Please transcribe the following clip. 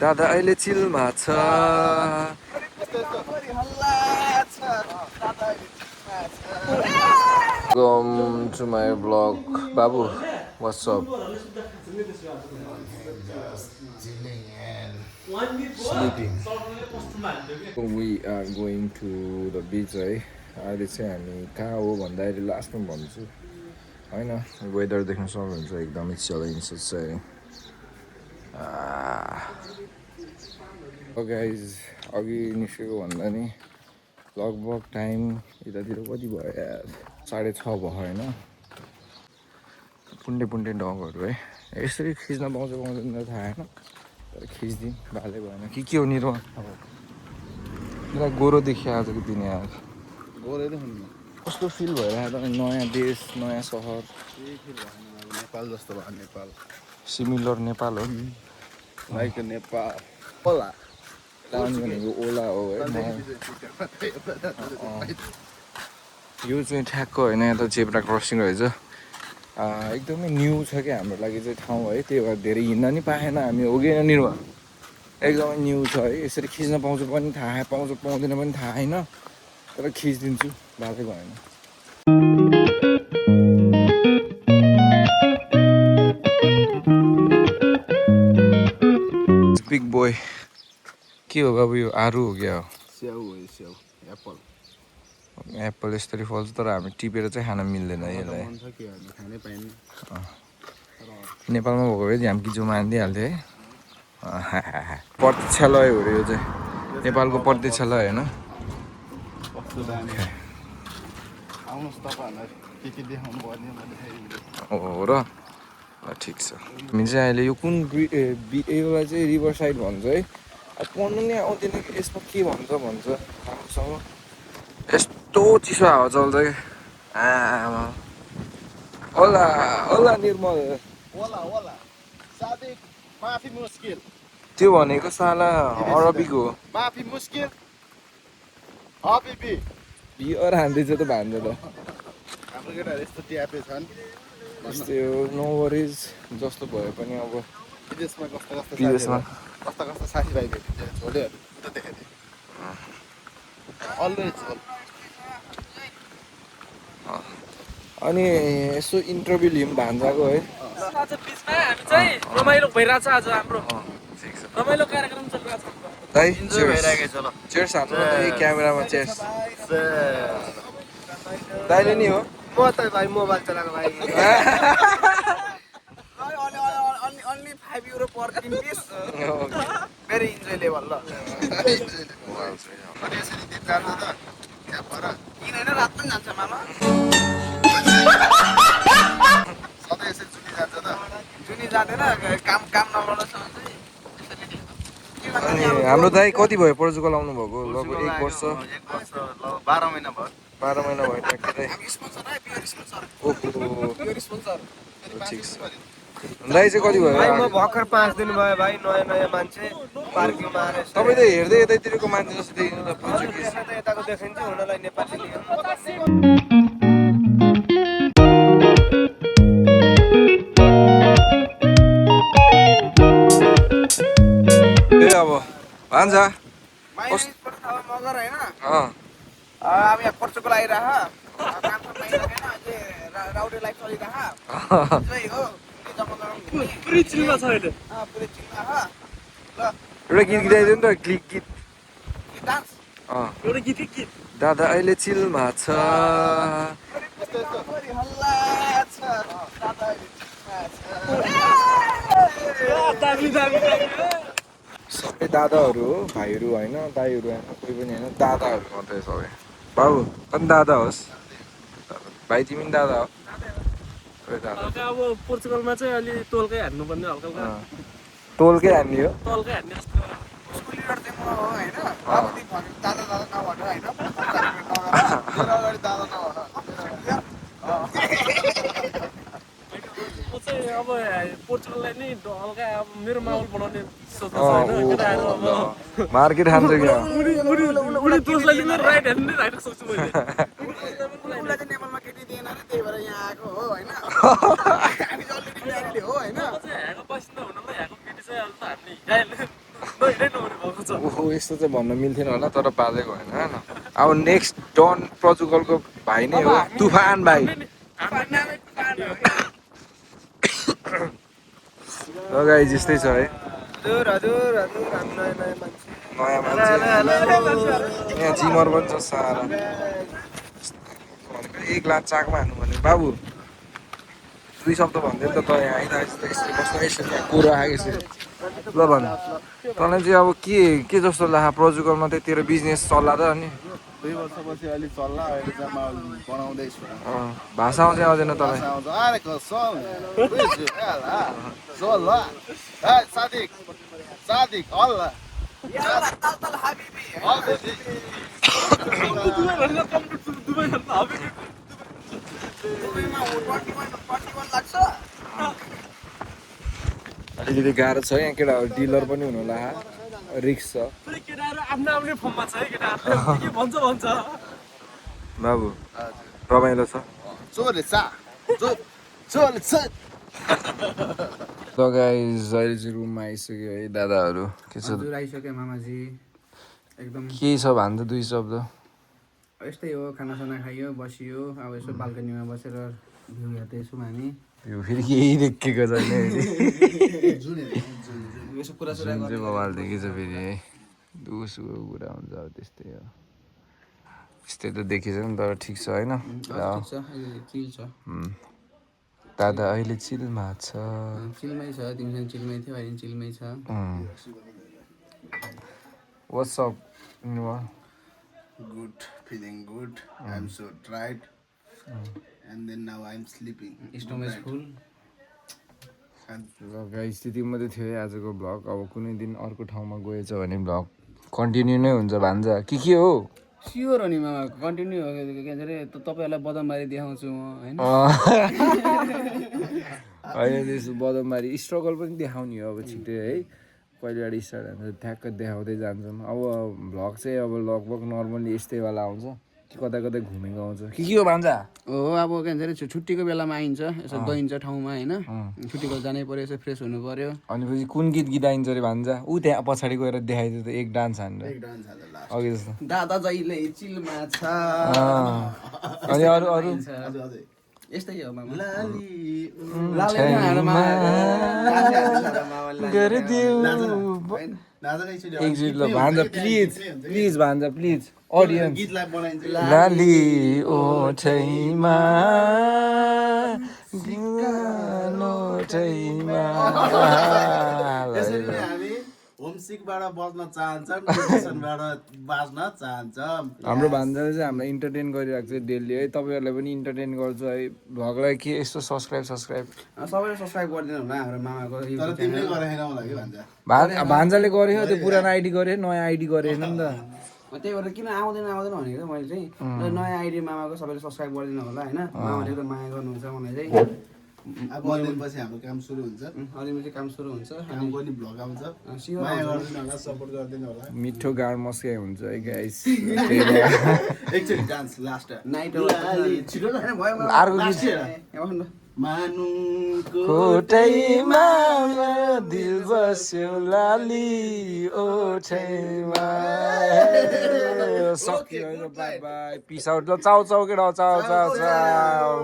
दादा अहिले चिलमा छ Welcome to my vlog. Babu, what's up? Just chilling and Sleeping. We are going to the beach है अहिले चाहिँ हामी कहाँ हो भन्दाखेरि लास्टमा भन्छु होइन वेदर देख्न सक्नुहुन्छ एकदमै चेन्ज चाहिँ गाइज अघि निस्केको भन्दा नि लगभग टाइम यतातिर कति भयो यार 6:30 भयो होइन पुण्डे पुण्डे डगहरू है यसरी खिच्न पाउँदैन थाहा होइन तर खिचिदिउँ भाले भएन के हो नि र मलाई गोरो देखियो आजको दिन यार गोरै देख्नु कस्तो फिल भइरहेको त नयाँ देश नयाँ सहर केही फिल भएन नेपाल जस्तो भयो नेपाल सिमिलर नेपाल हो लाइक नेपाल ओला आउने भनेको ओला हो है यो चाहिँ ठ्याक्क होइन यहाँ त जेब्रा क्रसिङ रहेछ एकदमै न्यू छ क्या हाम्रो लागि चाहिँ ठाउँ है त्यही भएर धेरै हिँड्न नि पाएन हामी हो कि निर्वा एकदमै न्यू छ है यसरी खिच्न पाउँछु पनि थाहा पाउँछ पाउँदैन पनि थाहा होइन तर खिचिदिन्छु बाधै भएन बिग बोय के हो बाबु यो आरु हो क्या हो स्याउ हो स्याउ एप्पल एप्पल यसरी फल्छ तर हामी टिपेर चाहिँ खान मिल्दैन यसलाई खानै पाइन्न नेपालमा भएको भए झ्याम्की जो मानिदिइहाल्थ्यो है प्रतीक्षालय हो यो चाहिँ नेपालको प्रतीक्षालय होइन आउनुहोस् तपाईँहरूलाई के देखाउनु पर्ने हो र ठिक छ हामी चाहिँ अहिले यो कुन यसलाई चाहिँ रिभर साइड भन्छ है पढ्नु नै आउँदैन कि यसमा के भन्छ राम्रोसँग यस्तो चिसो हावा चल्छ कि आमा ओला ओला निर्मल त्यो भनेको साला अरबिक हो माफी मुस्किल बियर हान्दैछ त भान्जा त हाम्रो केटाहरू यस्तो ट्यापे छन् यस्तै हो नो वरिज जस्तो भए पनि अब विदेशमा विदेशमा कस्ता साथीभाइ भेटिन्छ झोलेहरू त देखेको थिएँ अलवेज झोल अनि यसो इन्टरभ्यू लिउँ भान्जाको है आज बिचमा हामी चाहिँ रमाइलो भइरहेछ आज हाम्रो रमाइलो कार्यक्रम चलिरहेछ दाइ भइरहेको छ ल चेयर्स हाम्रो यही क्यामेरामा चेयर्स दाइले नि हो म त भाइ मोबाइल चलाएको भाइ only 5 euro per 3 piece very enjoyable ल अनि यसरी दिन जान्छ त त्यहाँ पर किन हैन रात पनि जान्छ मामा सधैँ यसरी जुनी जान्छ त जुनी जाँदैन काम नगर्नसम्म चाहिँ अनि हाम्रो दाइ कति भयो पोर्चुगल आउनु भएको लगभग 1 वर्ष 12 महिना भयो 12 महिना भयो ट्याक्कै ठिक छ दाइ चाहिँ कति भयो भाइ म भर्खर 5 दिन भयो भाइ नयाँ मान्छे पार्किङमा आएर तपाईँ त हेर्दै यतैतिरको मान्छे जस्तो देखिनु त पोर्चुगिज यताको देखिन्छ हुनलाई नेपाली अब भान्जा मगर हैन अँ अब यहाँ पोर्चुगल आइरह काम पाइरहेन अझै राउडे लाइफ चलिरह चाहिँ हो पुरै चिलमा छ अहिले पुरै चिल्ला ह ल एउटा गीत गाइदियो नि त गीत डान्स अँ एउटा गीत दादा अहिले चिलमा छ हल्ला छ दादा दामी सबै दादाहरू हो भाइहरू होइन दाईहरू होइन कोही पनि होइन दादाहरू मात्रै सबै बाबु पनि दादा होस् भाइ तिमी पनि दादा हो हल्का अब पोर्चुगलमा चाहिँ अलि तोलकै हान्नुपर्ने हल्का टोलकै हान्ने हो तोलकै हान्ने जस्तो स्कुल लिडर चाहिँ म हो हैन अबदेखि भन्नु दादा नभन हैन अगाडि दादा नभन म चाहिँ अब पोर्चुगललाई नै हल्का अब मेरो माहौल बनाउने सोच्नु छ होइन केटाहरू अब मार्केट खान्छ क्या उनी दोषलाई लिने राइट ह्यान्ड नै राखेको सक्छु मैले उसलाई चाहिँ नेपालमा केटी दिएन रे त्यही भएर यहाँ आएको हो हैन हामी अलरेडी म्यारिड हो हैन म चाहिँ यहाँको बासिन्दा हुनाले यहाँको केटी चाहिँ अहिले त हार्ने हिँडाइले नहिँडै नहुने भएको छ ओहो यस्तो चाहिँ भन्न मिल्थेन होला तर पालेको होइन होइन अब नेक्स्ट डन पोर्चुगलको भाइ नै हो तुफान भाइ लगाइ जस्तै छ है हजुर हजुर हजुर हामी नयाँ नयाँ मान्छे नयाँ मान्छे यहाँ जिमर पनि छ सारा भनेको 1 लाख चाकमा हान्नु भने बाबु 2 शब्द भन्दै त यहाँ आइरहेको छ यसरी बस्नु यसरी यहाँ कुरो आएको यसरी ल भन तँलाई चाहिँ अब के जस्तो लाग्यो पोर्चुगलमा चाहिँ तेरो बिजनेस चल्ला त अनि 2 वर्षपछि अलि चल्ला अहिले चाहिँ म बनाउँदैछु भाषा आउँछ आउँदैन तँलाई अरे कसम सोल्ला ए सादिक सादिक अल्ला यल्ला तल तल हबीबी दुबई भनेर कम्प्लिट दुबई भन्दा हबी दुबईमा 21 लाग्छ अलिकति गाह्रो छ यहाँ केटाहरू डिलर पनि हुनु होला रिक्स छ पुरै केटाहरू आफ्नो आफ्नै फर्ममा छ है केटाहरू के भन्छ भन्छ बाबु रमाइलो छ चोलेसा चोलेसा ल गाइस अहिले चाहिँ रुममा आइसक्यो है दादाहरू के छ हजुर आइसक्यो मामाजी एकदम के छ भन्छ 2 शब्द यस्तै हो खानासाना खाइयो बसियो अब यसो बाल्कनीमा बसेर भ्यू हेर्दैछौँ हामी यो फेरि केही देखेको छैन यसो कुरा जुन चाहिँ मोबाइल देखेछ फेरि है दुसुको कुरा हुन्छ अब त्यस्तै हो त्यस्तै त देखिन्छ नि तर ठिक छ होइन चिल छ दादा अहिले चिलमा छ चिलमै छ तिमीसँग चिलमै थियो अहिले चिलमै छ What's up? Good, feeling good. I'm so tired. And then now I'm sleeping. स्टोमेज फुल ल गाइस त्यति मात्रै थियो है आजको भ्लग अब कुनै दिन अर्को ठाउँमा गएछ भने भ्लग कन्टिन्यू नै हुन्छ भान्जा के हो स्योर हो नि मामा कन्टिन्यू हो के अरे तपाईँहरूलाई बदमबारी देखाउँछु म होइन होइन त्यस्तो बदमबारी स्ट्रगल पनि देखाउने हो अब छिट्टै है कहिलेबाट स्टार्ट हुन्छ ठ्याक्क देखाउँदै जान्छौँ अब भ्लग चाहिँ अब लगभग नर्मल्ली यस्तैवाला आउँछ कि कता कतै घुमेको आउँछ के हो भान्जा हो अब के भन्छ अरे छुट्टीको बेलामा आइन्छ यसो गइन्छ ठाउँमा होइन छुट्टीको जानै पर्यो यसो फ्रेस हुनु पर्यो अनि पछि कुन गीत गीत रे भान्जा ऊ त्यहाँ पछाडि गएर देखाइदियो त एक डान्स हानेर अघि जस्तो दादा जहिले चिलमा छ अनि अरू अरू यस्तै हो मामा एकचोटि ल भान्जा प्लिज भान्जा प्लिज अडियन्स लाली ओठैमा होमसिकबाट बस्न चाहन्छौँ डिप्रेसनबाट बाँच्न चाहन्छौँ हाम्रो भान्जाले चाहिँ हामीलाई इन्टरटेन गरिरहेको छ डेली है तपाईँहरूलाई पनि इन्टरटेन गर्छ है भ्लगलाई के यस्तो सब्सक्राइब सबैले सब्सक्राइब गरिदिनु होला हाम्रो मामाको तर तिमीले गरेन होला कि भन्छ भान्जाले गर्यो त्यो पुरानो आइडी गरेँ नयाँ आइडी गरेन नि त त्यही भएर किन आउँदैन भनेको त मैले चाहिँ नयाँ आइडी मामाको सबैले सब्सक्राइब गरिदिनु होला होइन मामाले एकदम माया गर्नुहुन्छ मलाई चाहिँ अब पछि हाम्रो काम सुरु हुन्छ अलिकति काम सुरु हुन्छ काम गर्ने भ्लग आउँछ माया गरिदिनु होला सपोर्ट गरिदिनु होला मिठो गाड मस्कै हुन्छ है गाइस एकचोटि डान्स लास्ट नाइट अर्को गीत कोठैमा दिल बस्यो लाली ओठैमा सक्यो बाई बाई पिस आउट ल चाउ चाउ केटा चाउ चाउ चाउ